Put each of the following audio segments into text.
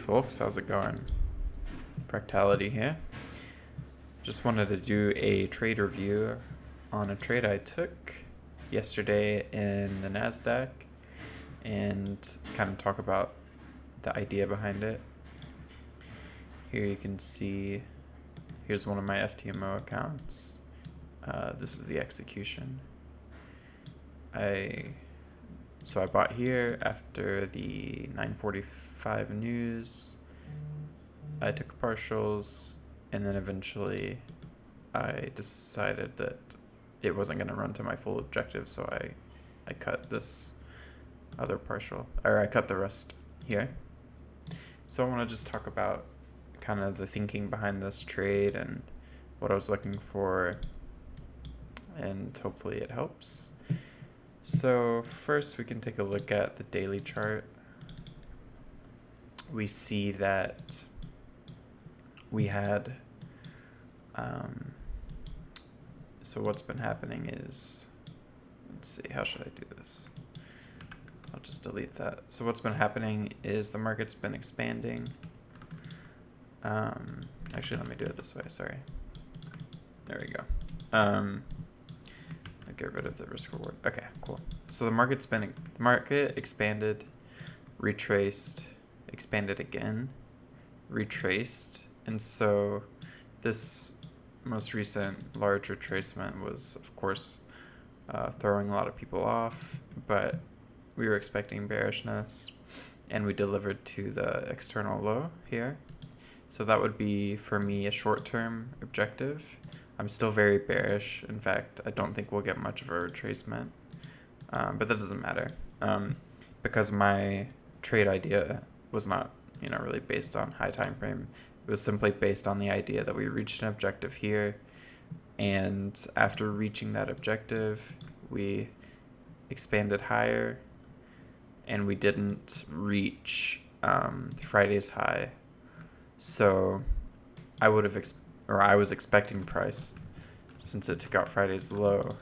folks, how's it going? Fractality here. Just wanted to do a trade review on a trade I took yesterday in the NASDAQ and kind of talk about the idea behind it. Here you can see, here's one of my FTMO accounts. This is the execution. So I bought here after the 9:45 news. I took partials, and then eventually I decided that it wasn't going to run to my full objective, so I cut this other partial, or I cut the rest here. So I want to just talk about kind of the thinking behind this trade and what I was looking for, and hopefully it helps. So first we can take a look at the daily chart. We see that we had, so what's been happening is, let's see, how should I do this? I'll just delete that. So what's been happening is the market's been expanding. Actually, let me do it this way, sorry. There we go. I'll get rid of the risk reward. Okay, cool. So the market expanded, retraced, expanded again, retraced, and so this most recent large retracement was, of course, throwing a lot of people off, but we were expecting bearishness, and we delivered to the external low here. So that would be, for me, a short-term objective. I'm still very bearish. In fact, I don't think we'll get much of a retracement, but that doesn't matter, because my trade idea was not, really based on high time frame. It was simply based on the idea that we reached an objective here, and after reaching that objective, we expanded higher, and we didn't reach Friday's high. So I was expecting price, since it took out Friday's low,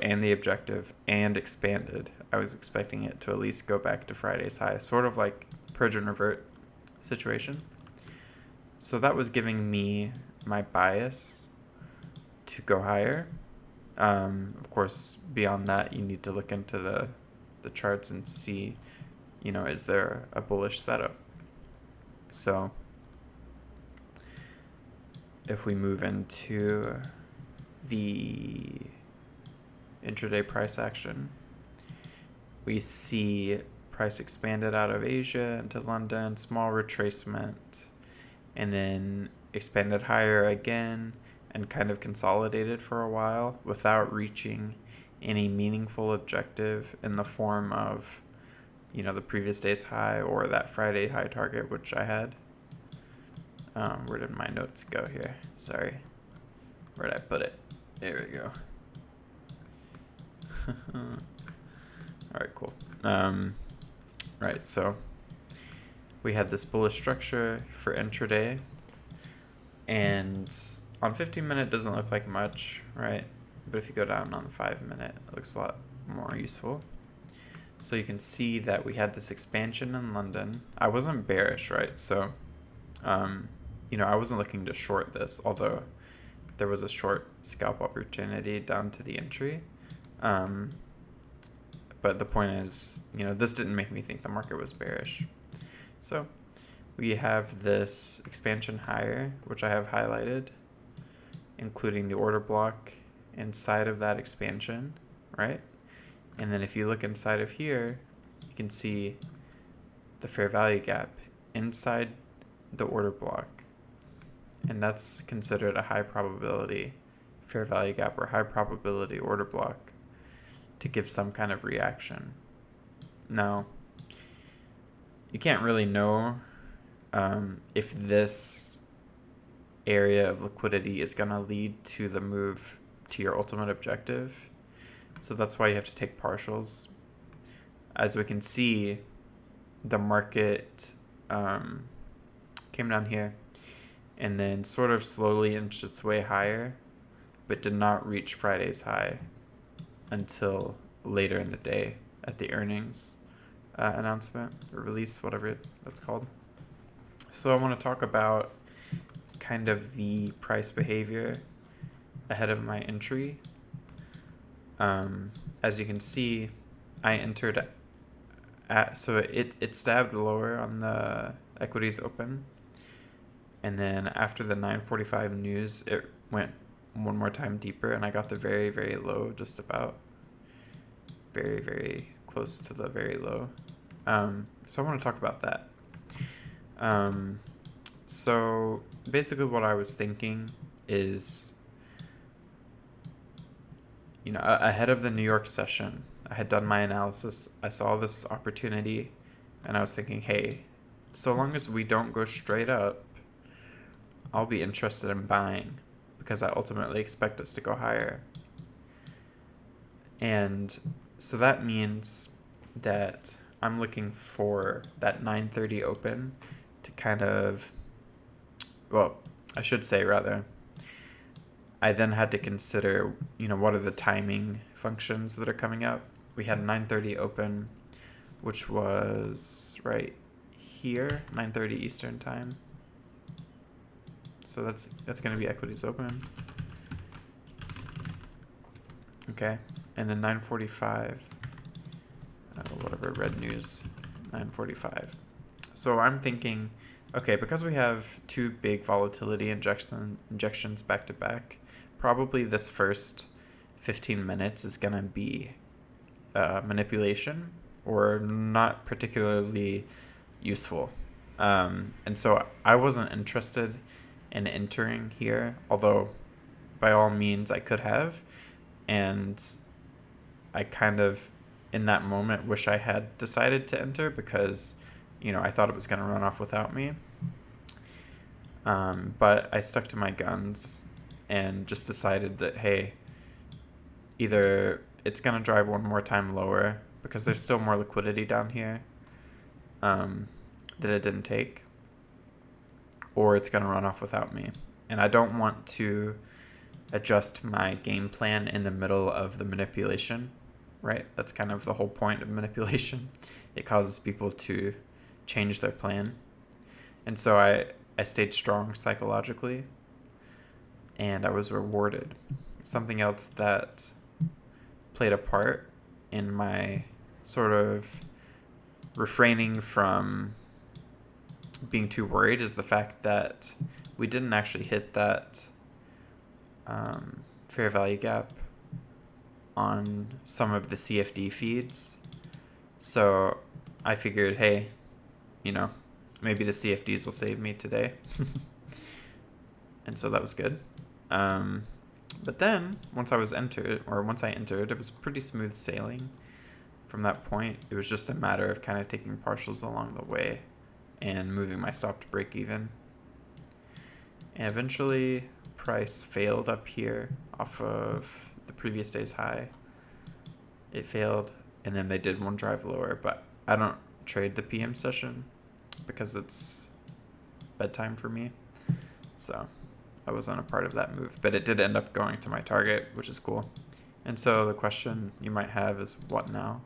and the objective and expanded, I was expecting it to at least go back to Friday's high, sort of like purge and revert situation. So that was giving me my bias to go higher. Of course, beyond that, you need to look into the charts and see, is there a bullish setup? So if we move into the intraday price action, we see price expanded out of Asia into London, small retracement, and then expanded higher again and kind of consolidated for a while without reaching any meaningful objective in the form of, the previous day's high or that Friday high target, which I had. Where did my notes go here? Sorry. Where did I put it? There we go. All right, cool. Right, so we had this bullish structure for intraday, and on 15-minute doesn't look like much, right? But if you go down on the 5-minute, it looks a lot more useful. So you can see that we had this expansion in London. I wasn't bearish, right? So, I wasn't looking to short this, although there was a short scalp opportunity down to the entry. But the point is, this didn't make me think the market was bearish. So we have this expansion higher, which I have highlighted, including the order block inside of that expansion, right? And then if you look inside of here, you can see the fair value gap inside the order block. And that's considered a high probability fair value gap or high probability order block to give some kind of reaction. Now, you can't really know if this area of liquidity is going to lead to the move to your ultimate objective. So that's why you have to take partials. As we can see, the market came down here and then sort of slowly inched its way higher, but did not reach Friday's high until later in the day at the earnings. announcement or release, whatever that's called. So I want to talk about kind of the price behavior ahead of my entry. As you can see, I entered so it stabbed lower on the equities open, and then after the 9:45 news, it went one more time deeper, and I got the very, very low, just about very, very close to the very low. So I want to talk about that. So basically what I was thinking is, ahead of the New York session, I had done my analysis. I saw this opportunity, and I was thinking, hey, so long as we don't go straight up, I'll be interested in buying, because I ultimately expect us to go higher. And so that means that I'm looking for that 9:30 open to kind of, well, I should say rather, I then had to consider, what are the timing functions that are coming up. We had 9:30 open, which was right here, 9:30 Eastern time. So that's going to be equities open. Okay, and then 9:45, whatever, red news, 9:45. So I'm thinking, okay, because we have two big volatility injections back to back, probably this first 15 minutes is going to be manipulation or not particularly useful. And so I wasn't interested in entering here, although by all means I could have. And I kind of, in that moment, wish I had decided to enter because, I thought it was going to run off without me. But I stuck to my guns and just decided that, hey, either it's going to drive one more time lower because there's still more liquidity down here that it didn't take, or it's going to run off without me. And I don't want to adjust my game plan in the middle of the manipulation, right? That's kind of the whole point of manipulation. It causes people to change their plan. And so I stayed strong psychologically, and I was rewarded. Something else that played a part in my sort of refraining from being too worried is the fact that we didn't actually hit that fair value gap on some of the CFD feeds. So I figured, hey, maybe the CFDs will save me today. And so that was good. But then once I entered, it was pretty smooth sailing from that point. It was just a matter of kind of taking partials along the way and moving my stop to break even. And eventually price failed up here off of the previous day's high. It failed, and then they did one drive lower, but I don't trade the PM session because it's bedtime for me. So I wasn't a part of that move, but it did end up going to my target, which is cool. And so the question you might have is, what now?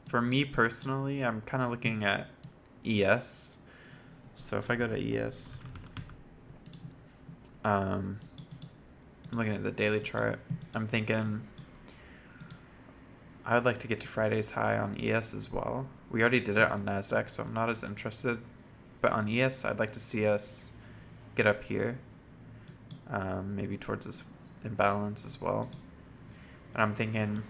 For me personally, I'm kind of looking at ES. So if I go to ES, I'm looking at the daily chart. I'm thinking I would like to get to Friday's high on ES as well. We already did it on NASDAQ, so I'm not as interested. But on ES, I'd like to see us get up here, maybe towards this imbalance as well. And I'm thinking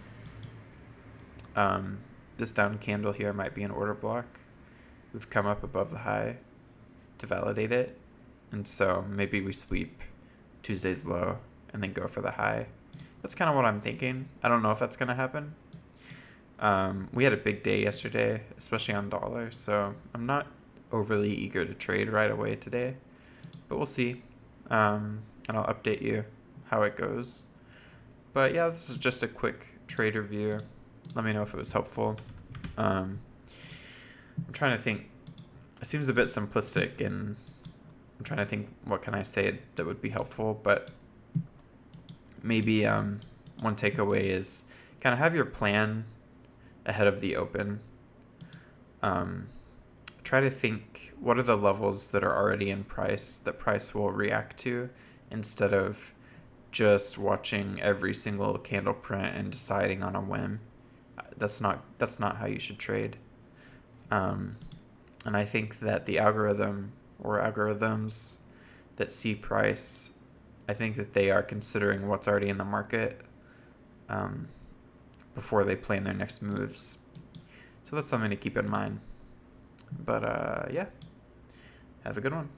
this down candle here might be an order block. We've come up above the high to validate it. And so maybe we sweep Tuesday's low and then go for the high. That's kind of what I'm thinking. I don't know if that's going to happen. We had a big day yesterday, especially on dollar, so I'm not overly eager to trade right away today, but we'll see. And I'll update you how it goes. But yeah, this is just a quick trade review. Let me know if it was helpful. I'm trying to think. It seems a bit simplistic, and I'm trying to think what can I say that would be helpful, but maybe one takeaway is kind of have your plan ahead of the open. Try to think, what are the levels that are already in price that price will react to, instead of just watching every single candle print and deciding on a whim. That's not how you should trade. And I think that the algorithm or algorithms that see price, I think that they are considering what's already in the market before they plan their next moves. So that's something to keep in mind. But yeah, have a good one.